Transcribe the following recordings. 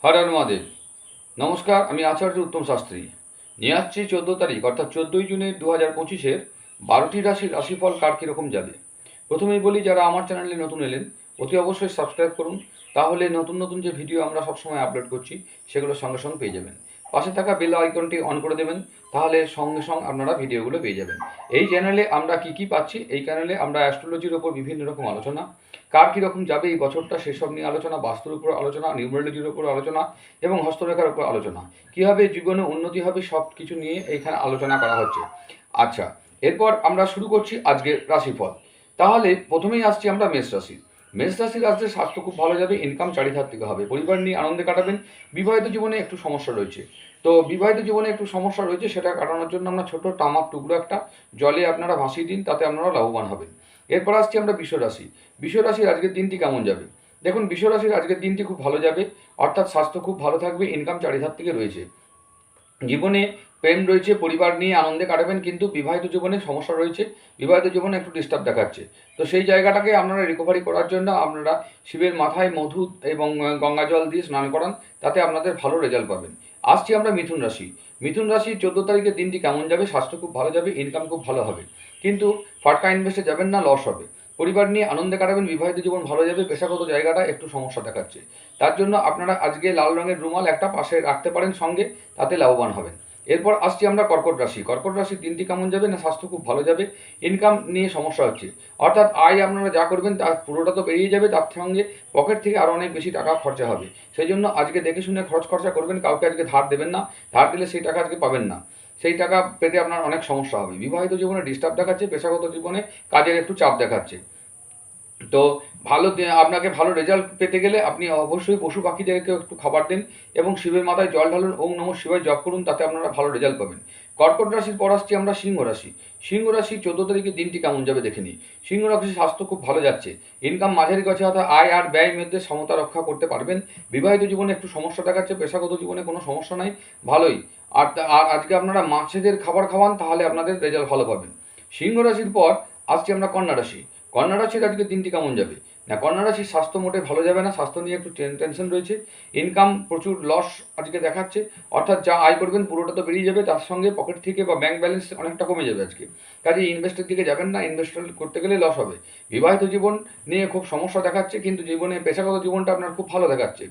হর হর মহাদেব। নমস্কার, আমি আচার্য উত্তম শাস্ত্রী। নিয়ে আসছি 14 তারিখ অর্থাৎ 14ই জুনের 2025-এর 12টি রাশির রাশিফল কার কীরকম যাবে। প্রথমেই বলি, যারা আমার চ্যানেলে নতুন এলেন অতি অবশ্যই সাবস্ক্রাইব করুন, তাহলে নতুন নতুন যে ভিডিও আমরা সবসময় আপলোড করছি সেগুলো সঙ্গে সঙ্গে পেয়ে যাবেন। পাশে থাকা বেল আইকনটি অন করে দেবেন, তাহলে সঙ্গে সঙ্গে আপনারা ভিডিওগুলো পেয়ে যাবেন। এই চ্যানেলে আমরা কি পাচ্ছি, এই চ্যানেলে আমরা অ্যাস্ট্রোলজির ওপর বিভিন্ন রকম আলোচনা, কার কীরকম যাবে এই বছরটা সেসব নিয়ে আলোচনা, বাস্তুর উপর আলোচনা, নিউমারোলজির উপর আলোচনা এবং হস্তরেখার উপর আলোচনা, কীভাবে জীবনে উন্নতি হবে সব কিছু নিয়ে এইখানে আলোচনা করা হচ্ছে। আচ্ছা, এরপর আমরা শুরু করছি আজকের রাশিফল। তাহলে প্রথমেই আসছি আমরা মেষ রাশি। মেষ রাশির আসলে স্বাস্থ্য খুব ভালো যাবে, ইনকাম চারিধার থেকে হবে, পরিবার নিয়ে আনন্দে কাটাবেন। বিবাহিত জীবনে একটু সমস্যা রয়েছে, তো বিবাহিত জীবনে একটু সমস্যা রয়েছে, সেটা কাটানোর জন্য আমরা ছোট তামার টুকরো একটা জলে আপনারা ভাসিয়ে দিন, তাতে আপনারা লাভবান হবেন। এরপর আসছি আমরা বৃষ রাশি। বৃষ রাশির আজকের দিনটি কেমন যাবে? দেখুন, বৃষ রাশির আজকের দিনটি খুব ভালো যাবে, অর্থাৎ স্বাস্থ্য খুব ভালো থাকবে, ইনকাম চারিধার থেকে রয়েছে। জীবনে প্রেম রয়েছে, পরিবার নিয়ে আনন্দে কাটাবেন, কিন্তু বিবাহিত জীবনে সমস্যা রয়েছে, বিবাহিত জীবনে একটু ডিস্টার্ব দেখাচ্ছে। তো সেই জায়গাটাকে আপনারা রিকভারি করার জন্য আপনারা শিবের মাথায় মধু এবং গঙ্গা জল দিয়ে স্নান করান, তাতে আপনাদের ভালো রেজাল্ট পাবেন। আসছি আমরা মিথুন রাশি। মিথুন রাশি 14 তারিখের দিনটি কেমন যাবে? স্বাস্থ্য খুব ভালো যাবে, ইনকাম খুব ভালো হবে, কিন্তু ফাটকা ইনভেস্টে যাবেন না, লস হবে। পরিবার নিয়ে আনন্দে কাটাবেন, বিবাহিত জীবন ভালো যাবে, পেশাগত জায়গাটা একটু সমস্যা দেখাচ্ছে। তার জন্য আপনারা আজকে লাল রঙের রুমাল একটা পাশে রাখতে পারেন সঙ্গে, তাতে লাভবান হবেন। এরপর আসছি আমরা কর্কট রাশি। কর্কট রাশির দিনটি কেমন যাবে? না, স্বাস্থ্য খুব ভালো যাবে, ইনকাম নিয়ে সমস্যা হচ্ছে, অর্থাৎ আয় আপনারা যা করবেন তার পুরোটা তো বেরিয়ে যাবে, তার সঙ্গে পকেট থেকে আরও অনেক বেশি টাকা খরচা হবে। সেই জন্য আজকে দেখে শুনে খরচা করবেন, কাউকে আজকে ধার দেবেন না, ধার দিলে সেই টাকা আজকে পাবেন না, সেই টাকা পেতে আপনার অনেক সমস্যা হবে। বিবাহিত জীবনে ডিস্টার্ব দেখাচ্ছে, পেশাগত জীবনে কাজের একটু চাপ দেখাচ্ছে। তো আপনাকে ভালো রেজাল্ট পেতে গেলে আপনি অবশ্যই পশু পাখিদেরকে একটু খাবার দিন এবং শিবের মাথায় জল ঢালুন, ওম নমঃ শিবায় জপ করুন, তাতে আপনারা ভালো রেজাল্ট পাবেন। কর্কট রাশির পর আসছি আমরা সিংহ রাশি। সিংহ রাশি 14 তারিখের দিনটি কেমন যাবে দেখে নিই। সিংহ রাশির স্বাস্থ্য খুব ভালো যাচ্ছে, ইনকাম মাঝারি গেছে, অর্থাৎ আয় আর ব্যয়ের মধ্যে সমতা রক্ষা করতে পারবেন। বিবাহিত জীবনে একটু সমস্যা দেখাচ্ছে, পেশাগত জীবনে কোনো সমস্যা নাই, ভালোই। আর আজকে আপনারা মাছেদের খাবার খাওয়ান, তাহলে আপনাদের রেজাল্ট ভালো পাবেন। সিংহ রাশির পর আসছি আমরা কন্যা রাশি। কন্যা রাশির আজকে দিনটি কেমন যাবে? না, কন্যা রাশির স্বাস্থ্য মোটে ভালো যাবে না, স্বাস্থ্য নিয়ে একটু টেনশন রয়েছে, ইনকাম প্রচুর লস আজকে দেখাচ্ছে, অর্থাৎ যা আয় করবেন পুরোটা তো বেরিয়ে যাবে, তার সঙ্গে পকেট থেকে বা ব্যাংক ব্যালেন্স অনেকটা কমে যাবে আজকে। কাজে ইনভেস্টের দিকে যাবেন না, ইনভেস্ট করতে গেলে লস হবে। বিবাহিত জীবন নিয়ে খুব সমস্যা দেখাচ্ছে, কিন্তু জীবনে পেশাগত জীবনটা আপনার খুব ভালো দেখাচ্ছে।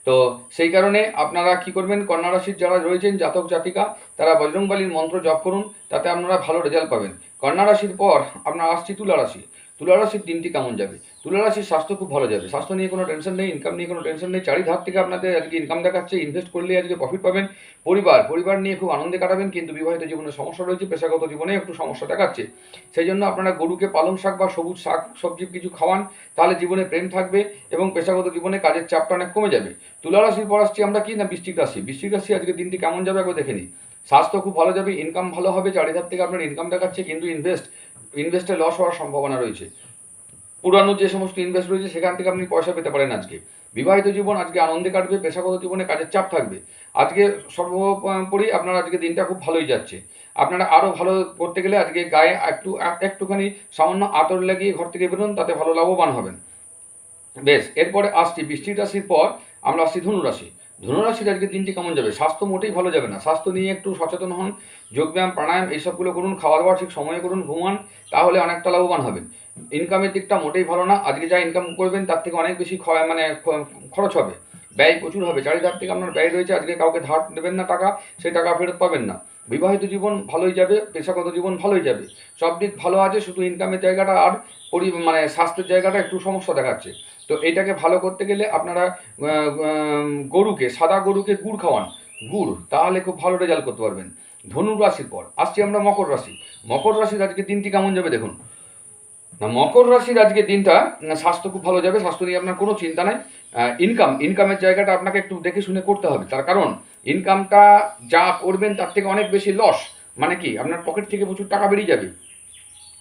তো সেই কারণে আপনারা কি করবেন, কন্যা রাশির যারা রয়েছেন জাতক জাতিকা, তারা বজরংবলীর মন্ত্র জপ করুন, তাতে আপনারা ভালো রেজাল্ট পাবেন। কন্যা রাশির পর আপনার আসছি তুলা রাশি। তুলা রাশির দিনটি কেমন যাবে? তুলা রাশির স্বাস্থ্য খুব ভালো যাবে, স্বাস্থ্য নিয়ে কোনো টেনশন নেই, ইনকাম নিয়ে কোনো টেনশন নেই, চারিধার থেকে আপনাদের আজকে ইনকাম দেখাচ্ছে, ইনভেস্ট করলে আজকে প্রফিট পাবেন। পরিবার নিয়ে খুব আনন্দে কাটাবেন, কিন্তু বিবাহিত জীবনে সমস্যা রয়েছে, পেশাগত জীবনে একটু সমস্যা দেখাচ্ছে। সেই জন্য আপনারা গরুকে পালং শাক বা সবুজ শাক সবজি কিছু খাওয়ান, তাহলে জীবনে প্রেম থাকবে এবং পেশাগত জীবনে কাজের চাপটা অনেক কমে যাবে। তুলা রাশির পর আসছি আমরা কি না বৃশ্চিক রাশি। বৃশ্চিক রাশি আজকে দিনটি কেমন যাবে একবার দেখে নিই। স্বাস্থ্য খুব ভালো যাবে, ইনকাম ভালো হবে, চারিধার থেকে আপনার ইনকাম দেখাচ্ছে, কিন্তু ইনভেস্টে লস হওয়ার সম্ভাবনা রয়েছে। পুরানো যে সমস্ত ইনভেস্ট রয়েছে সেখান থেকে আপনি পয়সা পেতে পারেন আজকে। বিবাহিত জীবন আজকে আনন্দে কাটবে, পেশাগত জীবনে কাজের চাপ থাকবে। আজকে সর্বোপরি আপনার আজকে দিনটা খুব ভালোই যাচ্ছে। আপনারা আরও ভালো করতে গেলে আজকে গায়ে একটুখানি সামান্য আতর লাগিয়ে ঘর থেকে বেরোন, তাতে ভালো লাভবান হবেন। বেশ, এরপরে আসছি বৃশ্চিক রাশির পর আমরা আসছি ধনুরাশি। ধনুরাশির আজকে দিনটি কেমন যাবে? স্বাস্থ্য মোটেই ভালো যাবে না, স্বাস্থ্য নিয়ে একটু সচেতন হন, যোগব্যায়াম প্রাণায়াম এইসবগুলো করুন, খাওয়া দাওয়া ঠিক সময়ে করুন, ঘুমান, তাহলে অনেকটা লাভবান হবেন। ইনকামের দিকটা মোটেই ভালো না, আজকে যা ইনকাম করবেন তার থেকে অনেক বেশি খরচ হবে, ব্যয় প্রচুর হবে, চারিধার থেকে আপনার ব্যয় রয়েছে, আজকে কাউকে ধার দেবেন না টাকা, সেই টাকা ফেরত পাবেন না। বিবাহিত জীবন ভালোই যাবে, পেশাগত জীবন ভালোই যাবে, সব দিক ভালো আছে, শুধু ইনকামের জায়গাটা আর স্বাস্থ্যের জায়গাটা একটু সমস্যা দেখাচ্ছে। তো এইটাকে ভালো করতে গেলে আপনারা সাদা গরুকে গুড় খাওয়ান, গুড়, তাহলে খুব ভালো রেজাল্ট করতে পারবেন। ধনু রাশির পর আসছি আমরা মকর রাশি। মকর রাশির আজকে দিনটি কেমন যাবে দেখুন। না, মকর রাশির আজকে দিনটা স্বাস্থ্য খুব ভালো যাবে, স্বাস্থ্য নিয়ে আপনার কোনো চিন্তা নাই। ইনকামের জায়গাটা আপনাকে একটু দেখে শুনে করতে হবে, তার কারণ ইনকামটা যা করবেন তার থেকে অনেক বেশি লস, মানে কি আপনার পকেট থেকে প্রচুর টাকা বেরিয়ে যাবে।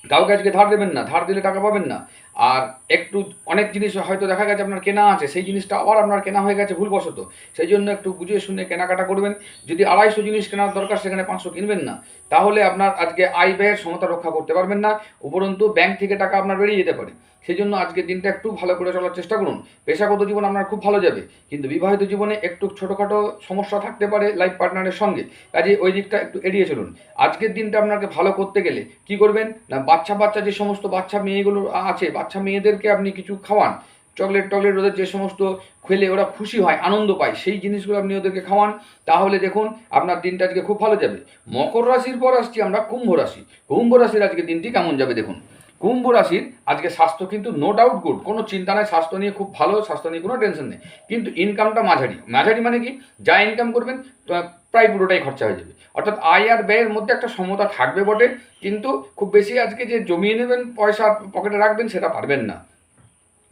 কাউকে আজকে ধার দেবেন না, ধার দিলে টাকা পাবেন না। আর একটু অনেক জিনিস হয়তো দেখা গেছে আপনার কেনা আছে, সেই জিনিসটা আবার আপনার কেনা হয়ে গেছে ভুলবশত, সেই জন্য একটু বুঝে শুনে কেনাকাটা করবেন। যদি 250 জিনিস কেনার দরকার সেখানে 500 কিনবেন না, তাহলে আপনার আজকে আয় ব্যয়ের সমতা রক্ষা করতে পারবেন না, উপরন্তু ব্যাংক থেকে টাকা আপনার বেরিয়ে যেতে পারে। সেই জন্য আজকের দিনটা একটু ভালো করে চলার চেষ্টা করুন। পেশাগত জীবন আপনার খুব ভালো যাবে, কিন্তু বিবাহিত জীবনে একটু ছোটোখাটো সমস্যা থাকতে পারে লাইফ পার্টনারের সঙ্গে, কাজে ওই দিকটা একটু এড়িয়ে চলুন। আজকের দিনটা আপনাকে ভালো করতে গেলে কি করবেন না, বাচ্চা যে সমস্ত বাচ্চা মেয়েগুলো আছে, বাচ্চা মেয়েদেরকে আপনি কিছু খাওয়ান, চকলেট ওদের যে সমস্ত খেলে ওরা খুশি হয়, আনন্দ পায়, সেই জিনিসগুলো আপনি ওদেরকে খাওয়ান। তাহলে দেখুন আপনার দিনটা আজকে খুব ভালো যাবে। মকর রাশির পর আসছি আমরা কুম্ভ রাশি। কুম্ভ রাশির আজকে দিনটি কেমন যাবে দেখুন। কুম্ভ রাশির আজকে স্বাস্থ্য কিন্তু নো ডাউট গুড, কোনো চিন্তা নাই, স্বাস্থ্য নিয়ে খুব ভালো, স্বাস্থ্য নিয়ে কোনো টেনশন নেই। কিন্তু ইনকামটা মাঝারি। মাঝারি মানে কি, যা ইনকাম করবেন প্রায় পুরোটাই খরচা হয়ে যাবে, অর্থাৎ আয় আর ব্যয়ের মধ্যে একটা সমতা থাকবে বটে, কিন্তু খুব বেশি আজকে যে জমিয়ে নেবেন পয়সা পকেটে রাখবেন সেটা পারবেন না।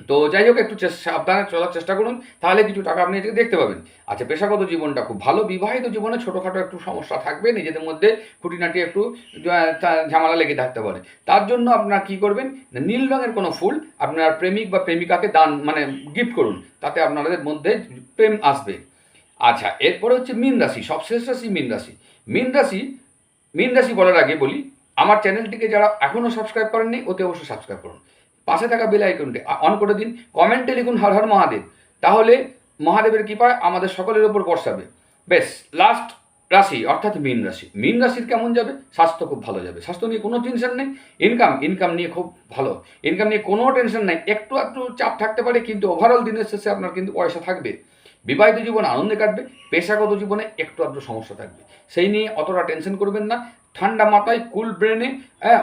তো যাই হোক, একটু সাবধানে চলার চেষ্টা করুন, তাহলে কিছু টাকা আপনি আজকে দেখতে পাবেন। আচ্ছা, পেশাগত জীবনটা খুব ভালো। বিবাহিত জীবনে ছোটোখাটো একটু সমস্যা থাকবে, নিজেদের মধ্যে খুঁটিনাটি একটু ঝামেলা লেগে থাকতে পারে। তার জন্য আপনার কি করবেন, নীল রঙের কোনো ফুল আপনার প্রেমিক বা প্রেমিকাকে দান মানে গিফট করুন, তাতে আপনাদের মধ্যে প্রেম আসবে। আচ্ছা, এরপরে হচ্ছে মীন রাশি, সবশেষ রাশি মীন রাশি। মীন রাশি মীন রাশি বলার আগে বলি, আমার চ্যানেলটিকে যারা এখনও সাবস্ক্রাইব করেননি অতি অবশ্যই সাবস্ক্রাইব করুন, পাশে থাকা বেল আইকনটি অন করে দিন, কমেন্টে লিখুন হর হর মহাদেব, তাহলে মহাদেবের কৃপায় আমাদের সকলের ওপর বর্ষাবে। বেশ, লাস্ট রাশি অর্থাৎ মীন রাশি। মীন রাশির কেমন যাবে, স্বাস্থ্য খুব ভালো যাবে, স্বাস্থ্য নিয়ে কোনো টেনশন নেই। ইনকাম নিয়ে খুব ভালো, ইনকাম নিয়ে কোনো টেনশন নেই, একটু চাপ থাকতে পারে, কিন্তু ওভারঅল দিনের শেষে আপনার কিন্তু পয়সা থাকবে। বিবাহিত জীবন আনন্দে কাটবে, পেশাগত জীবনে একটু সমস্যা থাকবে, সেই নিয়ে অতটা টেনশন করবেন না। ঠান্ডা মাথায় কুল ব্রেনে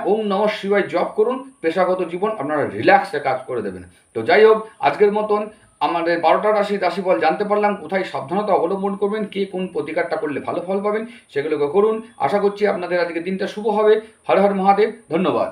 ওম নমঃ শিবায় জপ করুন, পেশাগত জীবন আপনারা রিল্যাক্সে কাজ করে দেবেন। তো যাই হোক, আজকের মতন আমাদের 12টা রাশিফল জানতে পারলাম, কোথায় সাবধানতা অবলম্বন করবেন, কে কোন প্রতিকারটা করলে ভালো ফল পাবেন সেগুলোকে করুন। আশা করছি আপনাদের আজকে দিনটা শুভ হবে। হর হর মহাদেব, ধন্যবাদ।